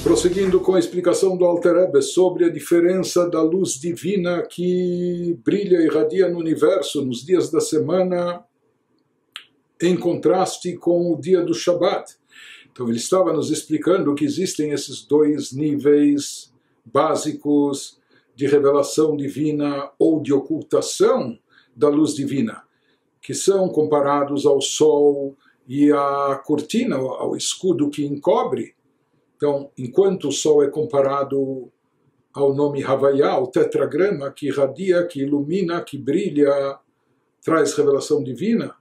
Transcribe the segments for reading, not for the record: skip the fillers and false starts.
Prosseguindo com a explicação do Alter Rebbe sobre a diferença da luz divina que brilha e irradia no universo nos dias da semana, em contraste com o dia do Shabat. Então ele estava nos explicando que existem esses dois níveis básicos de revelação divina ou de ocultação da luz divina, que são comparados ao sol e à cortina, ao escudo que encobre. Então, enquanto o sol é comparado ao nome Havaiá, o tetragrama, que irradia, que ilumina, que brilha, traz revelação divina,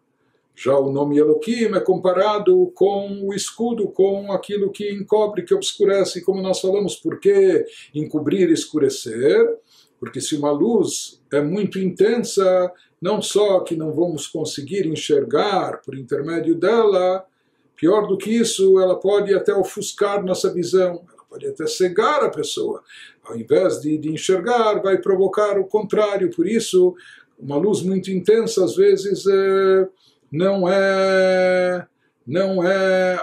já o nome Elohim é comparado com o escudo, com aquilo que encobre, que obscurece, como nós falamos. Por que encobrir e escurecer? Porque se uma luz é muito intensa, não só que não vamos conseguir enxergar por intermédio dela, pior do que isso, ela pode até ofuscar nossa visão, ela pode até cegar a pessoa. Ao invés de enxergar, vai provocar o contrário. Por isso, uma luz muito intensa, às vezes, não é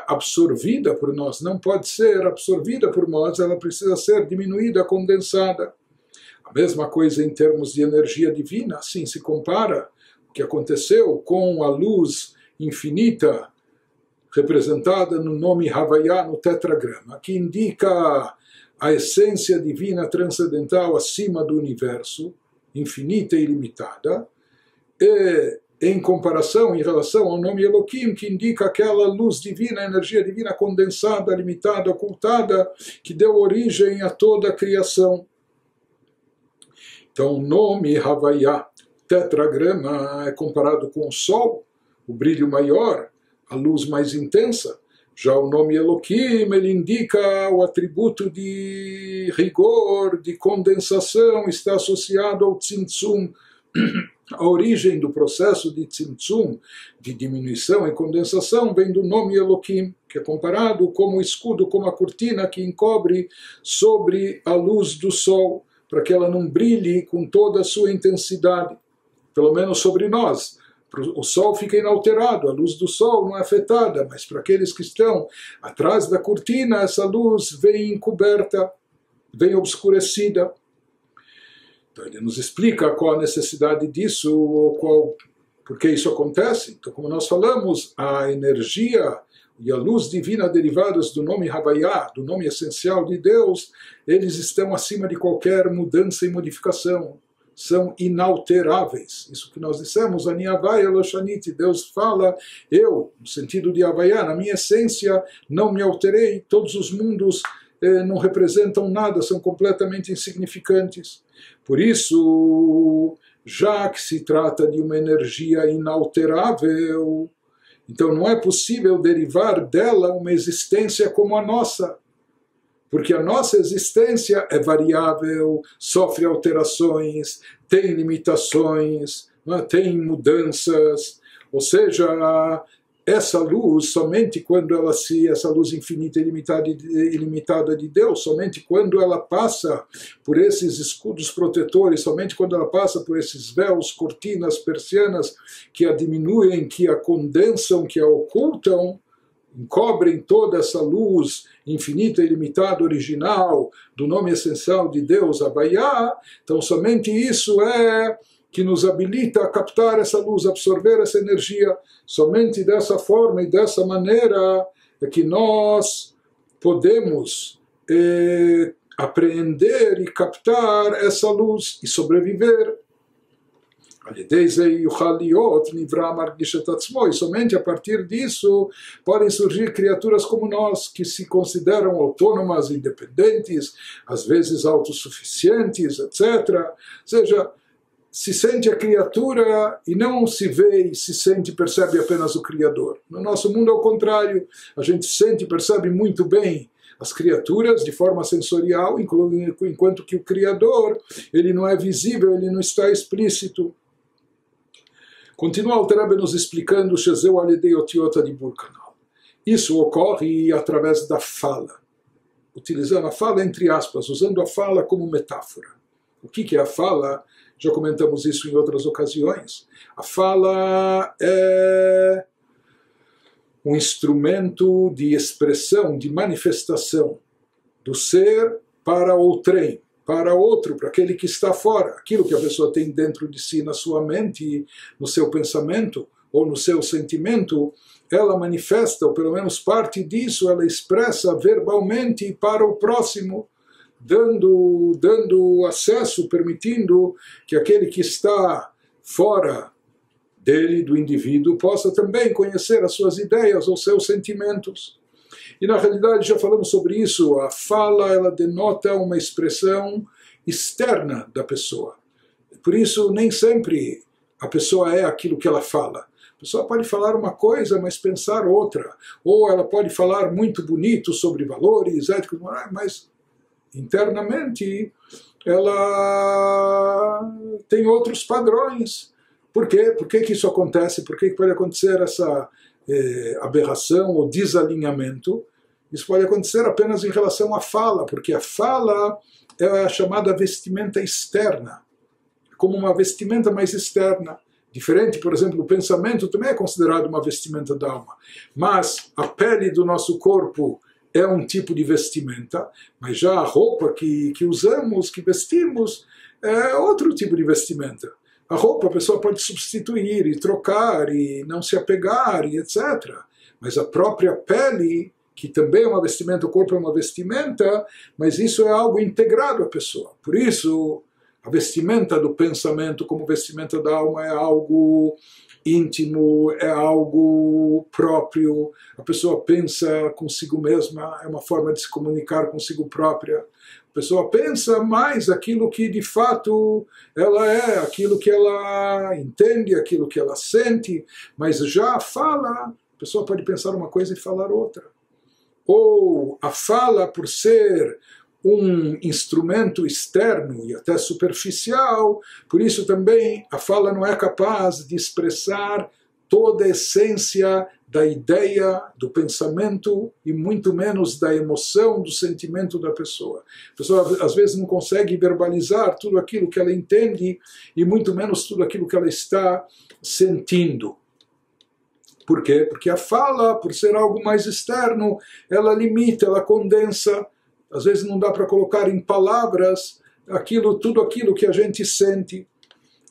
absorvida por nós, não pode ser absorvida por nós, ela precisa ser diminuída, condensada. A mesma coisa em termos de energia divina, assim se compara o que aconteceu com a luz infinita, representada no nome Havaiá, no tetragrama, que indica a essência divina transcendental acima do universo, infinita e ilimitada, e em comparação, em relação ao nome Elohim, que indica aquela luz divina, energia divina condensada, limitada, ocultada, que deu origem a toda a criação. Então, o nome Havaiá, tetragrama, é comparado com o sol, o brilho maior, a luz mais intensa. Já o nome Elohim, ele indica o atributo de rigor, de condensação, está associado ao tzimtzum, a origem do processo de tzimtzum, de diminuição e condensação, vem do nome Elohim, que é comparado como o escudo, como a cortina que encobre sobre a luz do sol, para que ela não brilhe com toda a sua intensidade, pelo menos sobre nós. O sol fica inalterado, a luz do sol não é afetada, mas para aqueles que estão atrás da cortina, essa luz vem encoberta, vem obscurecida. Então ele nos explica qual a necessidade disso, por que isso acontece. Então, como nós falamos, a energia e a luz divina derivadas do nome Havaiá, do nome essencial de Deus, eles estão acima de qualquer mudança e modificação. São inalteráveis. Isso que nós dissemos, Ani Havai Eloshaniti, Deus fala, eu, no sentido de Havaiá, na minha essência, não me alterei, todos os mundos não representam nada, são completamente insignificantes. Por isso, já que se trata de uma energia inalterável, então não é possível derivar dela uma existência como a nossa. Porque a nossa existência é variável, sofre alterações, tem limitações, tem mudanças. Ou seja, essa luz, somente quando essa luz infinita e ilimitada de Deus, somente quando ela passa por esses escudos protetores, somente quando ela passa por esses véus, cortinas, persianas, que a diminuem, que a condensam, que a ocultam, encobrem toda essa luz infinita e ilimitada original do nome essencial de Deus, Havaiá, então somente isso é que nos habilita a captar essa luz, absorver essa energia. Somente dessa forma e dessa maneira é que nós podemos apreender e captar essa luz e sobreviver. E somente a partir disso podem surgir criaturas como nós, que se consideram autônomas, independentes, às vezes autossuficientes, etc. Ou seja, se sente a criatura e não se vê e se sente e percebe apenas o Criador. No nosso mundo é o contrário, a gente sente e percebe muito bem as criaturas de forma sensorial, enquanto que o Criador, ele não é visível, ele não está explícito. Continua o Alter Rebbe nos explicando o Shezeu Alidei Otiota de Burkanal. Isso ocorre através da fala, utilizando a fala entre aspas, usando a fala como metáfora. O que é a fala? Já comentamos isso em outras ocasiões. A fala é um instrumento de expressão, de manifestação do ser para outrem, para outro, para aquele que está fora. Aquilo que a pessoa tem dentro de si, na sua mente, no seu pensamento ou no seu sentimento, ela manifesta, ou pelo menos parte disso, ela expressa verbalmente para o próximo, dando acesso, permitindo que aquele que está fora dele, do indivíduo, possa também conhecer as suas ideias ou seus sentimentos. E na realidade já falamos sobre isso, a fala ela denota uma expressão externa da pessoa. Por isso nem sempre a pessoa é aquilo que ela fala. A pessoa pode falar uma coisa, mas pensar outra. Ou ela pode falar muito bonito sobre valores éticos, mas internamente ela tem outros padrões. Por quê? Por que isso acontece? Por que pode acontecer essa aberração ou desalinhamento? Isso pode acontecer apenas em relação à fala, porque a fala é a chamada vestimenta externa, como uma vestimenta mais externa. Diferente, por exemplo, do pensamento também é considerado uma vestimenta da alma. Mas a pele do nosso corpo é um tipo de vestimenta, mas já a roupa que usamos, que vestimos, é outro tipo de vestimenta. A roupa a pessoa pode substituir e trocar e não se apegar e etc. Mas a própria pele, que também é uma vestimenta, o corpo é uma vestimenta, mas isso é algo integrado à pessoa. Por isso, a vestimenta do pensamento como vestimenta da alma é algo íntimo, é algo próprio. A pessoa pensa consigo mesma, é uma forma de se comunicar consigo própria. A pessoa pensa mais aquilo que de fato ela é, aquilo que ela entende, aquilo que ela sente, mas já a fala, a pessoa pode pensar uma coisa e falar outra. Ou a fala, por ser um instrumento externo e até superficial, por isso também a fala não é capaz de expressar toda a essência da ideia, do pensamento e muito menos da emoção, do sentimento da pessoa. A pessoa às vezes não consegue verbalizar tudo aquilo que ela entende e muito menos tudo aquilo que ela está sentindo. Por quê? Porque a fala, por ser algo mais externo, ela limita, ela condensa. Às vezes não dá para colocar em palavras tudo aquilo que a gente sente.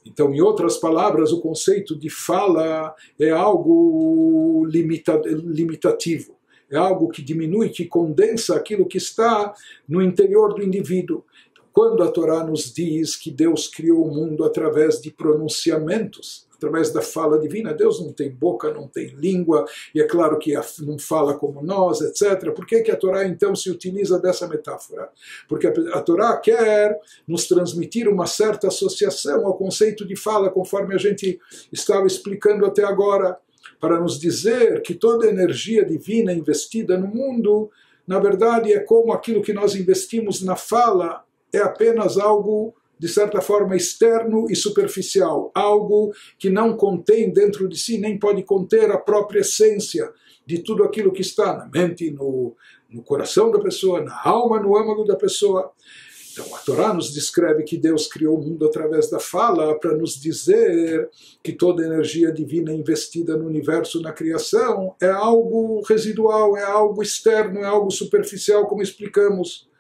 Então, em outras palavras, o conceito de fala é algo limitativo. É algo que diminui, que condensa aquilo que está no interior do indivíduo. Quando a Torá nos diz que Deus criou o mundo através de pronunciamentos, através da fala divina, Deus não tem boca, não tem língua, e é claro que não fala como nós, etc. Por que a Torá então se utiliza dessa metáfora? Porque a Torá quer nos transmitir uma certa associação ao conceito de fala, conforme a gente estava explicando até agora, para nos dizer que toda a energia divina investida no mundo, na verdade é como aquilo que nós investimos na fala, é apenas algo, de certa forma, externo e superficial. Algo que não contém dentro de si, nem pode conter a própria essência de tudo aquilo que está na mente, no coração da pessoa, na alma, no âmago da pessoa. Então a Torá nos descreve que Deus criou o mundo através da fala para nos dizer que toda a energia divina investida no universo, na criação, é algo residual, é algo externo, é algo superficial, como explicamos.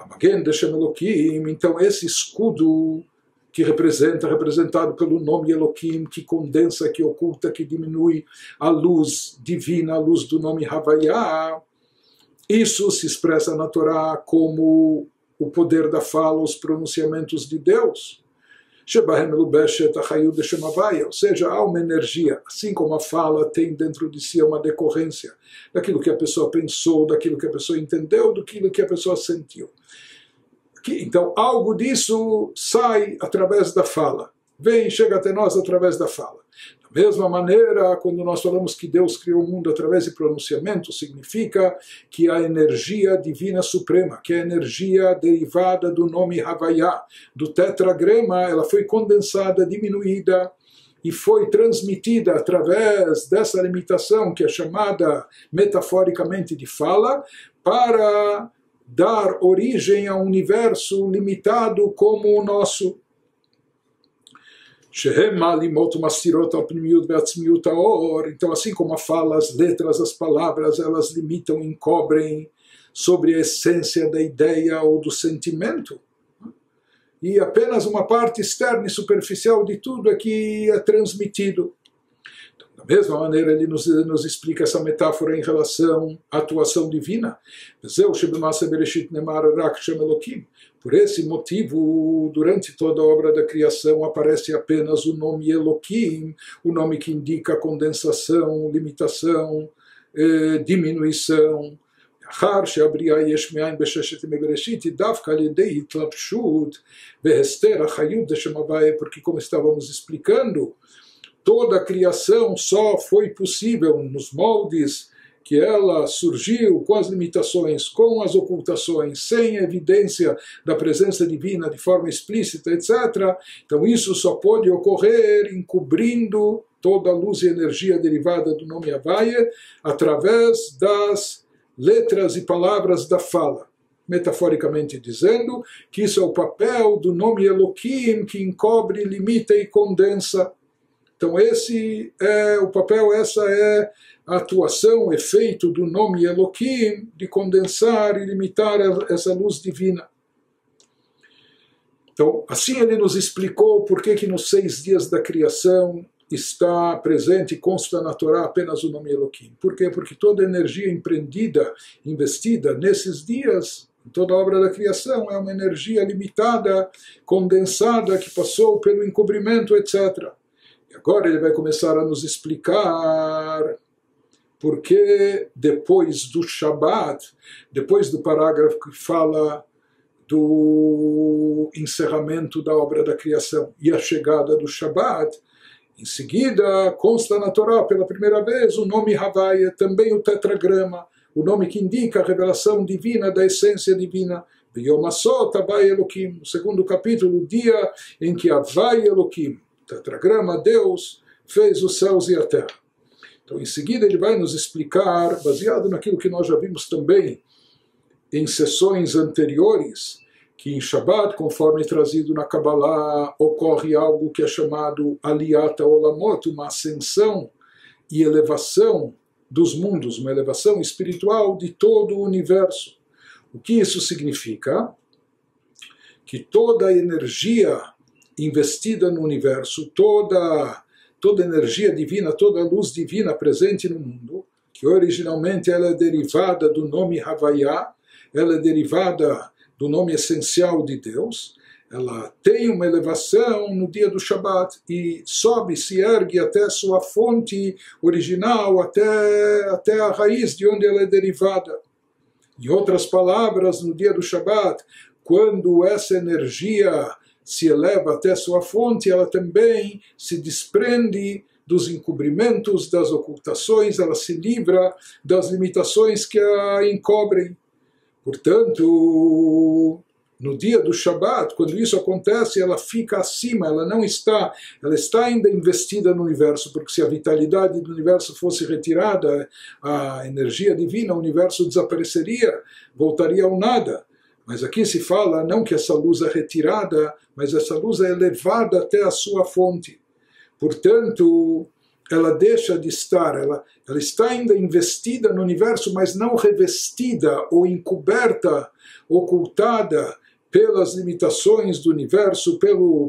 Magen Deshem Elohim, então esse escudo que representado pelo nome Elohim, que condensa, que oculta, que diminui a luz divina, a luz do nome Havaiá, isso se expressa na Torá como o poder da fala, os pronunciamentos de Deus. Ou seja, há uma energia, assim como a fala tem dentro de si uma decorrência daquilo que a pessoa pensou, daquilo que a pessoa entendeu, daquilo que a pessoa sentiu. Então, algo disso sai através da fala, chega até nós através da fala. Da mesma maneira, quando nós falamos que Deus criou o mundo através de pronunciamento, significa que a energia divina suprema, que é a energia derivada do nome Havaiá, do tetragrama, ela foi condensada, diminuída e foi transmitida através dessa limitação, que é chamada metaforicamente de fala, para dar origem a um universo limitado como o nosso. Então, assim como a fala, as letras, as palavras, elas limitam, encobrem sobre a essência da ideia ou do sentimento. E apenas uma parte externa e superficial de tudo é que é transmitido. Da mesma maneira, ele nos explica essa metáfora em relação à atuação divina. Por esse motivo, durante toda a obra da criação, aparece apenas o nome Elohim, o nome que indica condensação, limitação, diminuição. אחר שהבריאה יש מאין בששת ימי בראשית היא דווקא על ידי התלבשות והסתר החיות דשם הוויה, porque como estávamos explicando, toda a criação só foi possível nos moldes que ela surgiu com as limitações, com as ocultações, sem evidência da presença divina de forma explícita, etc. Então isso só pode ocorrer encobrindo toda a luz e energia derivada do nome Havaya através das letras e palavras da fala. Metaforicamente dizendo que isso é o papel do nome Elohim que encobre, limita e condensa. Então esse é o papel, essa é a atuação, o efeito do nome Elohim de condensar e limitar essa luz divina. Então assim ele nos explicou por que nos 6 dias da criação está presente e consta na Torá apenas o nome Elohim. Por quê? Porque toda energia empreendida, investida nesses dias, em toda a obra da criação, é uma energia limitada, condensada, que passou pelo encobrimento, etc. E agora ele vai começar a nos explicar por que depois do Shabat, depois do parágrafo que fala do encerramento da obra da criação e a chegada do Shabat, em seguida, consta na Torá pela primeira vez o nome Havaya, também o tetragrama, o nome que indica a revelação divina da essência divina. Yom Asot Havaya Elohim, no segundo capítulo, o dia em que Havaya Elohim, tetragrama, Deus, fez os céus e a terra. Então, em seguida, ele vai nos explicar, baseado naquilo que nós já vimos também em sessões anteriores, que em Shabbat, conforme trazido na Kabbalah, ocorre algo que é chamado Aliyat Olamot, uma ascensão e elevação dos mundos, uma elevação espiritual de todo o universo. O que isso significa? Que toda a energia investida no universo, toda energia divina, toda a luz divina presente no mundo, que originalmente ela é derivada do nome Havaya, ela é derivada do nome essencial de Deus, ela tem uma elevação no dia do Shabat e sobe, se ergue até sua fonte original, até a raiz de onde ela é derivada. Em outras palavras, no dia do Shabat, quando essa energia se eleva até sua fonte, ela também se desprende dos encobrimentos, das ocultações, ela se livra das limitações que a encobrem. Portanto, no dia do Shabat, quando isso acontece, ela fica acima, ela está ainda investida no universo, porque se a vitalidade do universo fosse retirada, a energia divina, o universo desapareceria, voltaria ao nada. Mas aqui se fala não que essa luz é retirada, mas essa luz é elevada até a sua fonte. Portanto, ela deixa de estar, ela está ainda investida no universo, mas não revestida ou encoberta, ocultada pelas limitações do universo,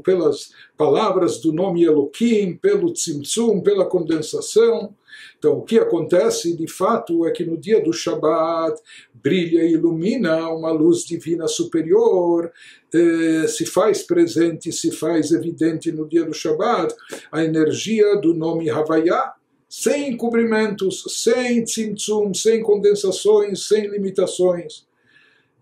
pelas palavras do nome Elohim, pelo tzimtzum, pela condensação. Então, o que acontece, de fato, é que no dia do Shabat brilha e ilumina uma luz divina superior, se faz presente, se faz evidente no dia do Shabat a energia do nome Havaya, sem encobrimentos, sem tzimtzum, sem condensações, sem limitações.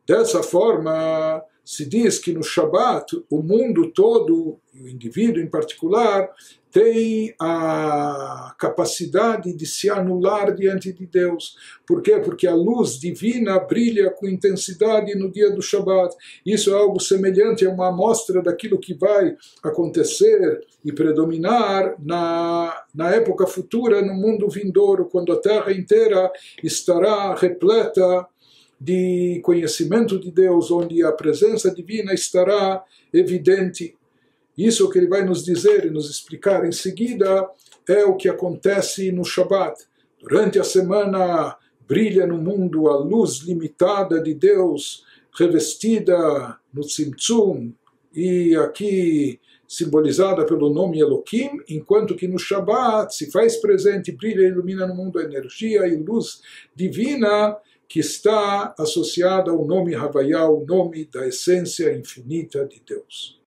Dessa forma, se diz que no Shabat o mundo todo, o indivíduo em particular, tem a capacidade de se anular diante de Deus. Por quê? Porque a luz divina brilha com intensidade no dia do Shabat. Isso é algo semelhante a uma amostra daquilo que vai acontecer e predominar na época futura, no mundo vindouro, quando a terra inteira estará repleta de conhecimento de Deus, onde a presença divina estará evidente. Isso é o que ele vai nos dizer e nos explicar em seguida, é o que acontece no Shabat. Durante a semana brilha no mundo a luz limitada de Deus, revestida no Tzimtzum, e aqui simbolizada pelo nome Elohim, enquanto que no Shabbat se faz presente, brilha e ilumina no mundo a energia e luz divina que está associada ao nome Havaiá, o nome da essência infinita de Deus.